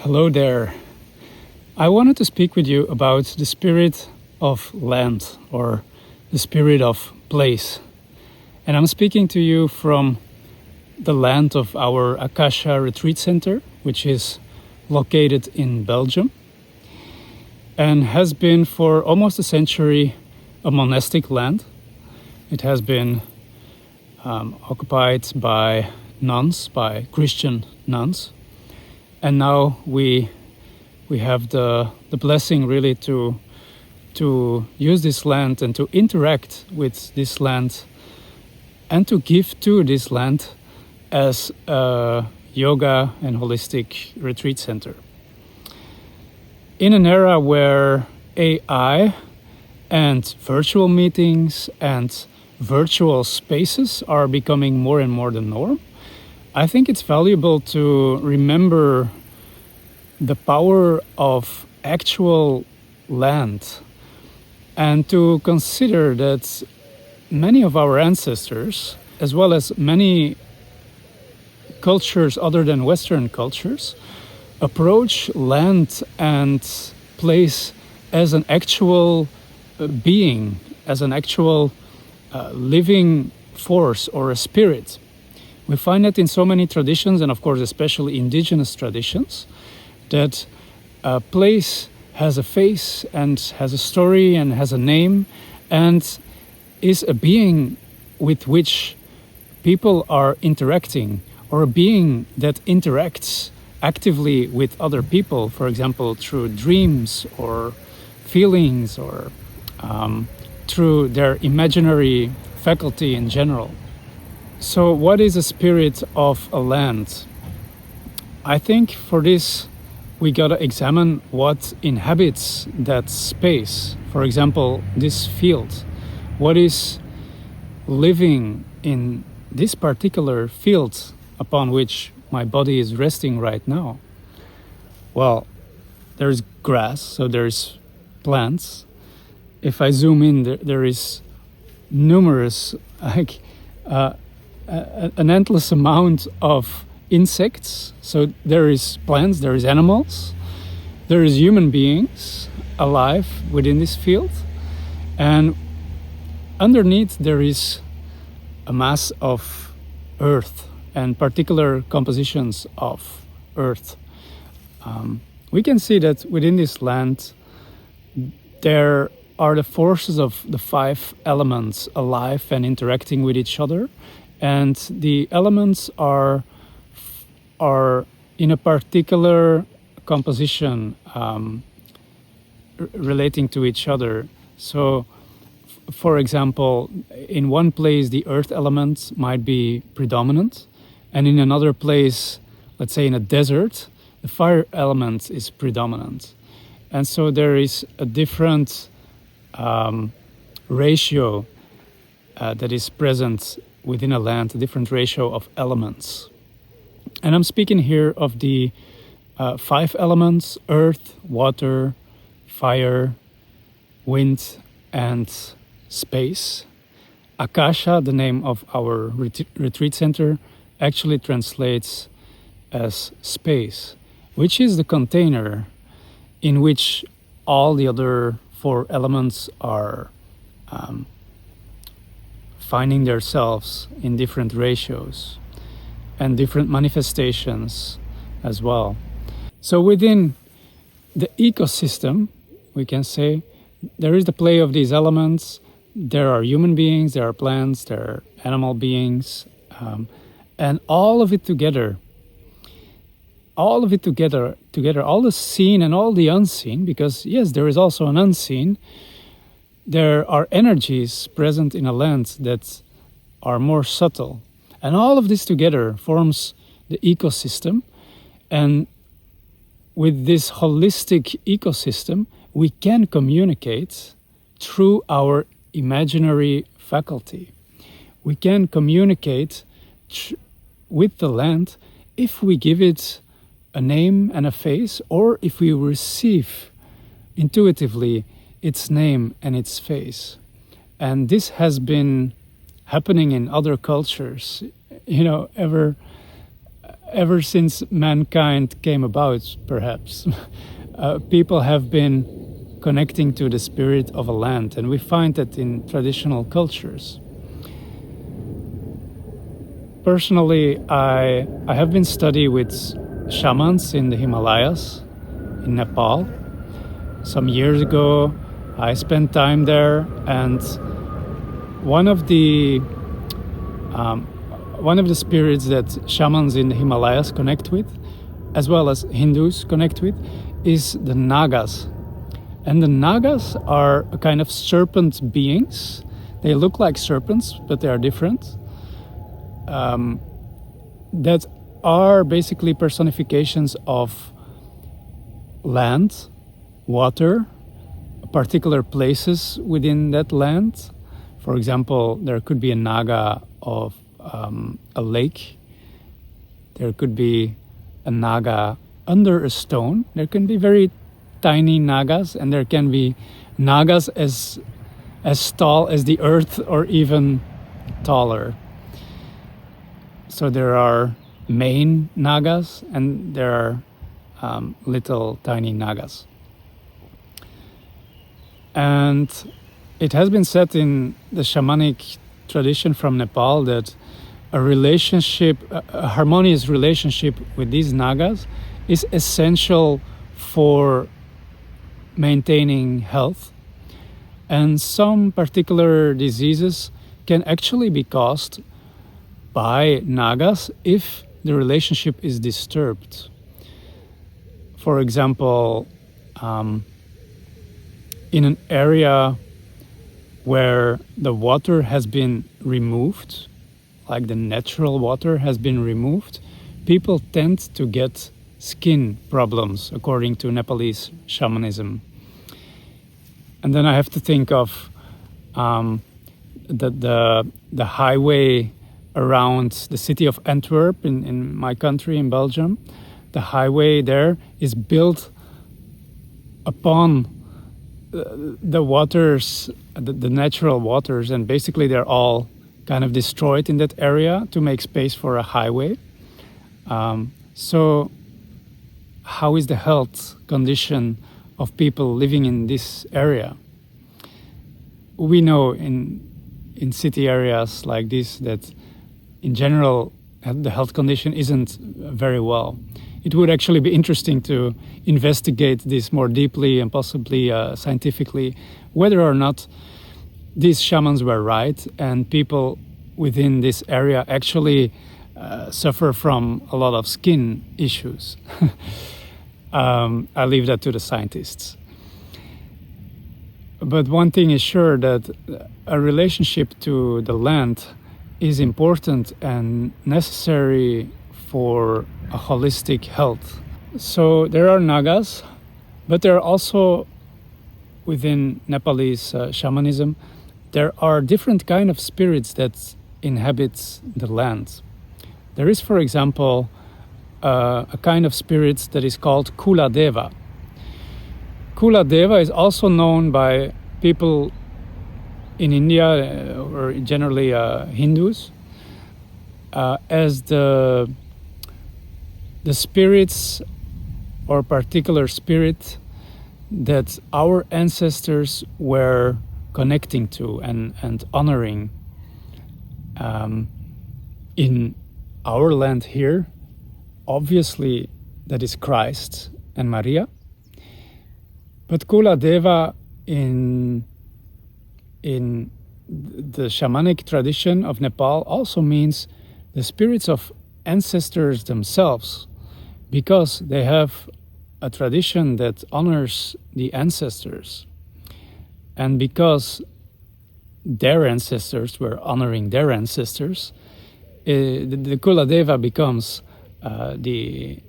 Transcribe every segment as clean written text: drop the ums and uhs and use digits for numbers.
Hello there. I wanted to speak with you about the spirit of land or the spirit of place. And I'm speaking to you from the land of our Akasha retreat center, which is located in Belgium and has been for almost a century a monastic land. It has been occupied by nuns, by Christian nuns. And now we have the blessing really to use this land and to interact with this land and to give to this land as a yoga and holistic retreat center. In an era where AI and virtual meetings and virtual spaces are becoming more and more the norm, I think it's valuable to remember the power of actual land and to consider that many of our ancestors, as well as many cultures other than Western cultures, approach land and place as an actual being, as an actual living force or a spirit. We find that in so many traditions, and of course especially indigenous traditions, that a place has a face and has a story and has a name and is a being with which people are interacting, or a being that interacts actively with other people, for example, through dreams or feelings or through their imaginary faculty in general. So what is a spirit of a land? I think for this we gotta examine what inhabits that space. For example, this field. What is living in this particular field upon which my body is resting right now? Well, there's grass, so there's plants. If I zoom in, there is numerous, an endless amount of insects. So there is plants, there is animals, there is human beings alive within this field, and underneath there is a mass of earth and particular compositions of earth. We can see that within this land there are the forces of the 5 elements alive and interacting with each other, and the elements are in a particular composition relating to each other. So, for example, in one place the earth element might be predominant, and in another place, let's say in a desert, the fire element is predominant. And so there is a different ratio that is present within a land, a different ratio of elements. And I'm speaking here of the 5 elements: earth, water, fire, wind, and space. Akasha, the name of our retreat center, actually translates as space, which is the container in which all the other 4 elements are finding themselves in different ratios and different manifestations as well. So within the ecosystem, we can say, there is the play of these elements. There are human beings, there are plants, there are animal beings, and all of it together, all the seen and all the unseen, because yes, there is also an unseen. There are energies present in a land that are more subtle. And all of this together forms the ecosystem. And with this holistic ecosystem, we can communicate through our imaginary faculty. We can communicate with the land if we give it a name and a face, or if we receive intuitively its name and its face. And this has been happening in other cultures, ever ever since mankind came about, perhaps, people have been connecting to the spirit of a land, and we find that in traditional cultures. Personally, I have been studying with shamans in the Himalayas, in Nepal. Some years ago, I spent time there, and one of the spirits that shamans in the Himalayas connect with, as well as Hindus connect with, is the Nagas. And the Nagas are a kind of serpent beings. They look like serpents, but they are different. That are basically personifications of land, water, particular places within that land. For example, there could be a Naga of a lake. There could be a Naga under a stone. There can be very tiny Nagas, and there can be Nagas as tall as the earth or even taller. So there are main Nagas and there are little tiny Nagas. And it has been said in the shamanic tradition from Nepal that a harmonious relationship with these Nagas is essential for maintaining health. And some particular diseases can actually be caused by Nagas if the relationship is disturbed. For example, in an area where the water has been removed, like the natural water has been removed, people tend to get skin problems, according to Nepalese shamanism. And then I have to think of the highway around the city of Antwerp in my country, in Belgium. The highway there is built upon the waters, the natural waters, and basically they're all kind of destroyed in that area to make space for a highway. So how is the health condition of people living in this area? We know in city areas like this that in general the health condition isn't very well. It would actually be interesting to investigate this more deeply and possibly scientifically, whether or not these shamans were right and people within this area actually suffer from a lot of skin issues. I leave that to the scientists. But one thing is sure, that a relationship to the land is important and necessary for a holistic health. So there are Nagas, but there are also, within Nepalese shamanism, there are different kind of spirits that inhabit the land. There is, for example, a kind of spirit that is called Kuladava. Kuladava is also known by people in India, or generally Hindus, as the spirits or particular spirit that our ancestors were connecting to and honoring. In our land here, obviously that is Christ and Maria. But Kuladava in the shamanic tradition of Nepal also means the spirits of ancestors themselves, because they have a tradition that honors the ancestors. And because their ancestors were honoring their ancestors, the Kuladeva becomes the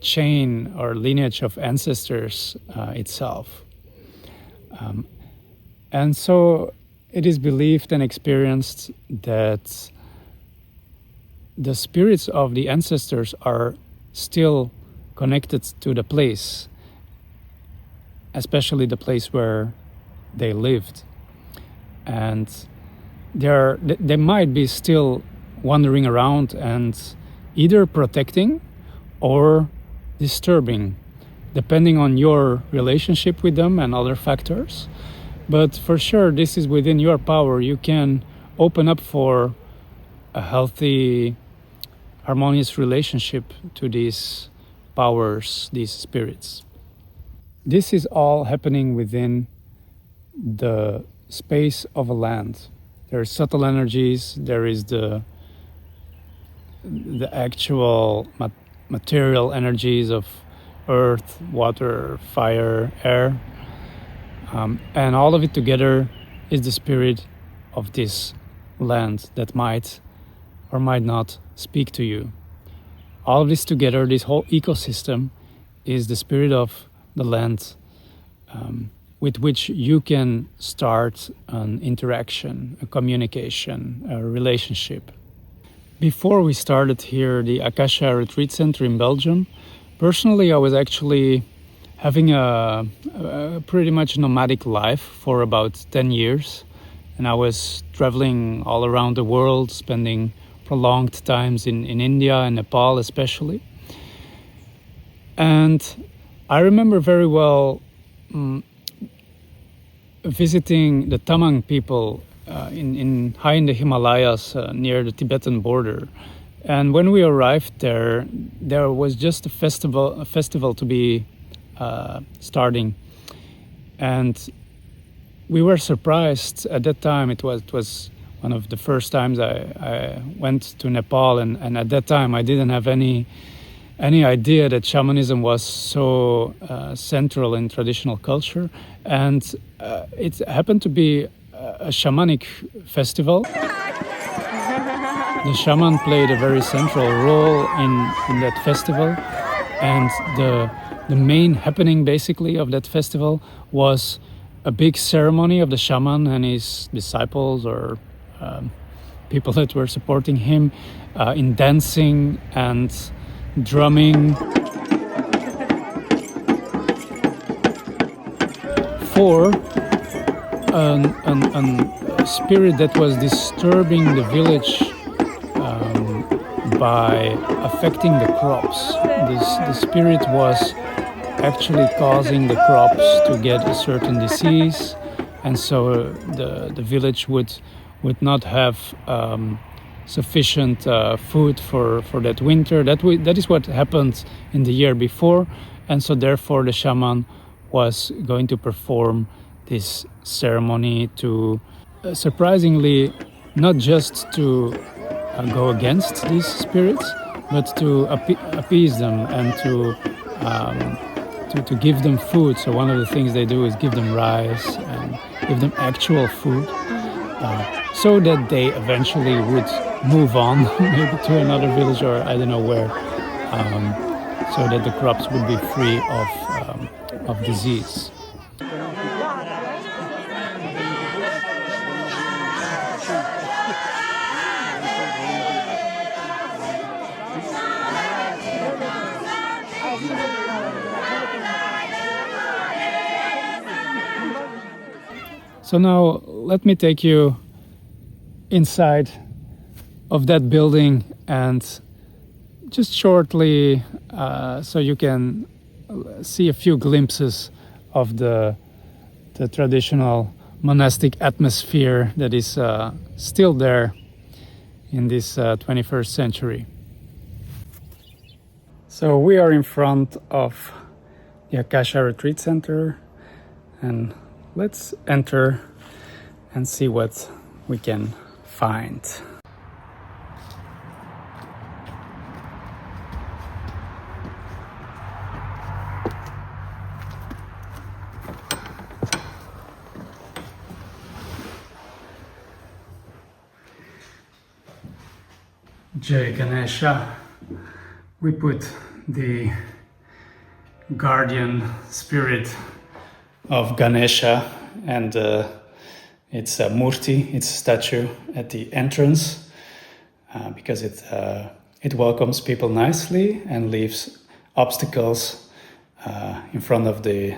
chain or lineage of ancestors itself. And so it is believed and experienced that the spirits of the ancestors are still connected to the place, especially the place where they lived. And they might be still wandering around and either protecting or disturbing, depending on your relationship with them and other factors. But for sure, this is within your power. You can open up for a healthy, harmonious relationship to these powers, these spirits. This is all happening within the space of a land. There are subtle energies, there is the actual material energies of earth, water, fire, air, and all of it together is the spirit of this land that might or might not speak to you. All of this together, this whole ecosystem, is the spirit of the land, with which you can start an interaction, a communication, a relationship. Before we started here, the Akasha Retreat Center in Belgium, personally I was actually having a pretty much nomadic life for about 10 years. And I was traveling all around the world, spending prolonged times in India and Nepal especially. And I remember very well visiting the Tamang people in high in the Himalayas near the Tibetan border. And when we arrived there was just a festival to be starting. And we were surprised at that time. It was one of the first times I went to Nepal, and at that time I didn't have any idea that shamanism was so central in traditional culture. And it happened to be a shamanic festival. The shaman played a very central role in that festival, and the main happening basically of that festival was a big ceremony of the shaman and his disciples or people that were supporting him in dancing and drumming for a spirit that was disturbing the village by affecting the crops. The spirit was actually causing the crops to get a certain disease, and so the village would not have sufficient food for that winter. That is what happened in the year before, and so therefore the shaman was going to perform this ceremony to surprisingly not just to go against these spirits, but to appease them and to give them food. So one of the things they do is give them rice and give them actual food, so that they eventually would move on maybe to another village or I don't know where, so that the crops would be free of disease. So now let me take you inside of that building and just shortly so you can see a few glimpses of the traditional monastic atmosphere that is still there in this 21st century. So we are in front of the Akasha Retreat Center, and let's enter and see what we can find. Jai Ganesha. We put the guardian spirit of Ganesha and its murti, its statue, at the entrance because it welcomes people nicely and leaves obstacles in front of the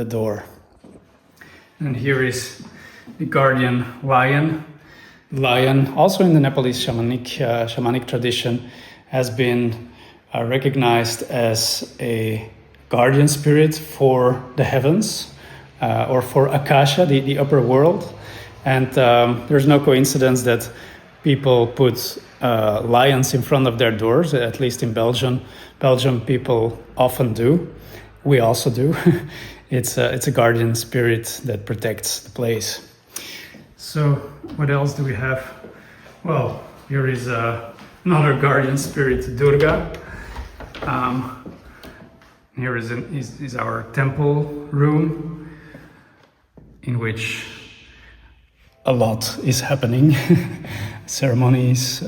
door. And here is the guardian lion. Lion, also in the Nepalese shamanic tradition, has been recognized as a guardian spirit for the heavens, or for Akasha, the upper world. And there's no coincidence that people put lions in front of their doors, at least in Belgium. Belgium people often do. We also do. It's a guardian spirit that protects the place. So what else do we have? Well, here is another guardian spirit, Durga. Here is our temple room, in which a lot is happening. Ceremonies,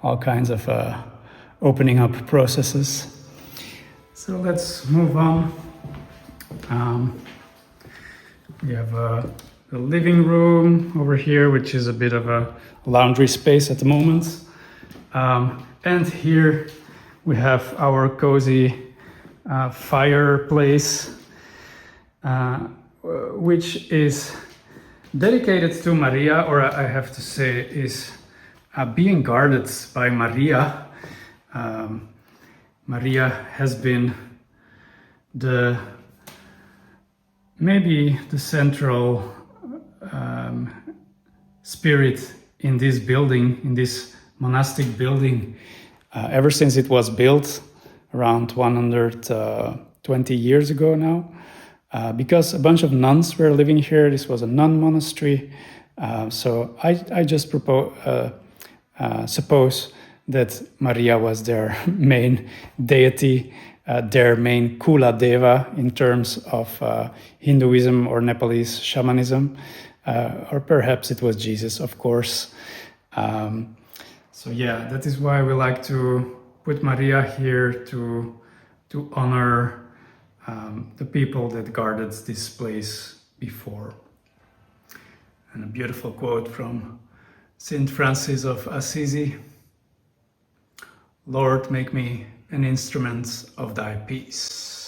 all kinds of opening up processes. So let's move on. We have the living room over here, which is a bit of a laundry space at the moment. And here we have our cozy fireplace, which is dedicated to Maria, or I have to say is being guarded by Maria. Maria has been maybe the central spirit in this building, in this monastic building, ever since it was built around 120 years ago now. Because a bunch of nuns were living here. This was a nun monastery. So I just suppose that Maria was their main deity, their main Kuladava in terms of Hinduism or Nepalese shamanism, or perhaps it was Jesus, of course. So yeah, that is why we like to put Maria here to honor the people that guarded this place before. And a beautiful quote from Saint Francis of Assisi: "Lord, make me an instrument of thy peace."